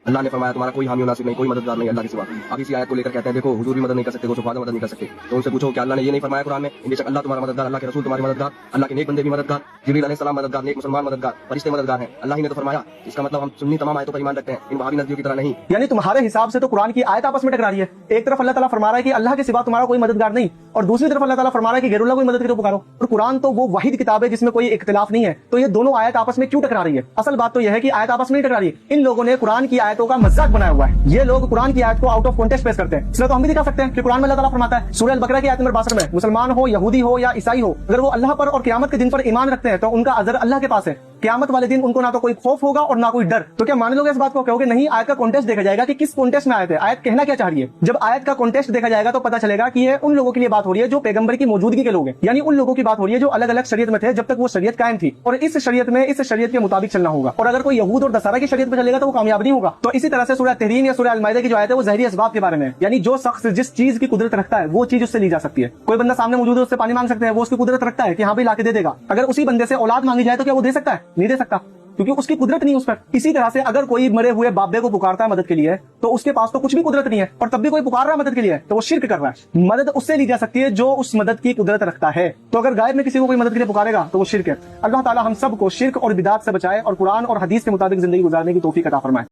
اللہ نے فرمایا تمہارا کوئی حامی و ناصر نہیں، کوئی مددگار نہیں اللہ کے سوا. اب اسی آیت کو لے کر کہتے ہیں دیکھو حضور بھی مدد نہیں کر سکتے، گوشت مدد نہیں کر سکتے. تو ان سے پوچھو کہ اللہ نے یہ نہیں فرمایا قرآن میں بے شک اللہ تمہارا مددگار، اللہ کے رسول تمہارے مددگار، اللہ کے نیک بندے بھی مددگار، جبریل علیہ السلام مددگار، نیک مسلمان مددگار، فرشتے مددگار ہیں. اللہ ہی نے تو فرمایا. اس کا مطلب ہم سنی تمام آیتوں پر ایمان رکھتے ہیں، ان وہابی نظریوں کی طرح نہیں. یعنی تمہارے حساب سے تو قرآن کی آیت آپس میں ٹکرا رہی ہے. ایک طرف اللہ تعالیٰ فرما رہا ہے کہ اللہ کے سوا تمہارا کوئی مددگار نہیں، اور دوسری طرف اللہ تعالیٰ فرما رہا ہے کہ غیر اللہ کوئی مدد کرو پکارو. اور قرآن تو وہ واحد کتاب ہے جس میں کوئی اختلاف نہیں ہے. تو یہ دونوں آیت آپس میں کیوں ٹکرا رہی ہے؟ اصل بات تو یہ ہے کہ آیت آپس میں نہیں ٹکرا رہی ہے. ان لوگوں نے قرآن کی آیتوں کا مذاق بنایا ہوا ہے. یہ لوگ قرآن کی آیت کو آؤٹ آف کانٹیکسٹ پیش کرتے ہیں. اس لیے تو ہم بھی دکھا سکتے ہیں کہ قرآن میں اللہ تعالیٰ فرماتا ہے سورہ البقرہ کی آیت نمبر 62 میں مسلمان ہو، یہودی ہو یا عیسائی ہو، اگر وہ اللہ پر اور قیامت کے دن پر ایمان رکھتے ہیں تو ان کا اجر اللہ کے پاس ہے. قیامت والے دن ان کو نہ تو کوئی خوف ہوگا اور نہ کوئی ڈر. تو کیا مان لو گے اس بات کو؟ کہو گے نہیں، آیت کا کانٹیکسٹ دیکھا جائے گا کہ کس کانٹیکسٹ میں آیت ہے، آیت کہنا کیا چاہ رہی ہے. جب آیت کا کانٹیکسٹ دیکھا جائے گا تو پتہ چلے گا کہ یہ ان لوگوں کے لیے بات ہو رہی ہے جو پیغمبر کی موجودگی کے لوگ ہیں. یعنی ان لوگوں کی بات ہو رہی ہے جو الگ الگ شریعت میں تھے جب تک وہ شریعت قائم تھی، اور اس شریعت میں اس شریعت کے مطابق چلنا ہوگا. اور اگر کوئی یہود اور نصارہ کی شریعت پہ چلے گا تو وہ کامیاب نہیں ہوگا. تو اسی طرح سے سورہ تحریم یا سورہ المائدہ کی جو آیت ہے وہ ظاہری اسباب کے بارے میں، یعنی جو شخص جس چیز کی قدرت رکھتا ہے وہ چیز اس سے لی جا سکتی ہے. کوئی بندہ سامنے موجود ہے، اس سے پانی مانگ سکتے ہیں، وہ اس کی قدرت رکھتا ہے کہ ہاں بھائی لا کے دے دے گا. اگر اسی بندے سے اولاد مانگی جائے تو کیا وہ دے سکتا ہے؟ نہیں دے سکتا، کیونکہ اس کی قدرت نہیں اس پر. اسی طرح سے اگر کوئی مرے ہوئے بابے کو پکارتا ہے مدد کے لیے تو اس کے پاس تو کچھ بھی قدرت نہیں ہے، اور تب بھی کوئی پکار رہا ہے مدد کے لیے تو وہ شرک کر رہا ہے. مدد اس سے لی جا سکتی ہے جو اس مدد کی قدرت رکھتا ہے. تو اگر غائب میں کسی کو کوئی مدد کے لیے پکارے گا تو وہ شرک ہے. اللہ تعالیٰ ہم سب کو شرک اور بدعات سے بچائے اور قرآن اور حدیث کے مطابق زندگی گزارنے کی توفیق عطا فرمائے.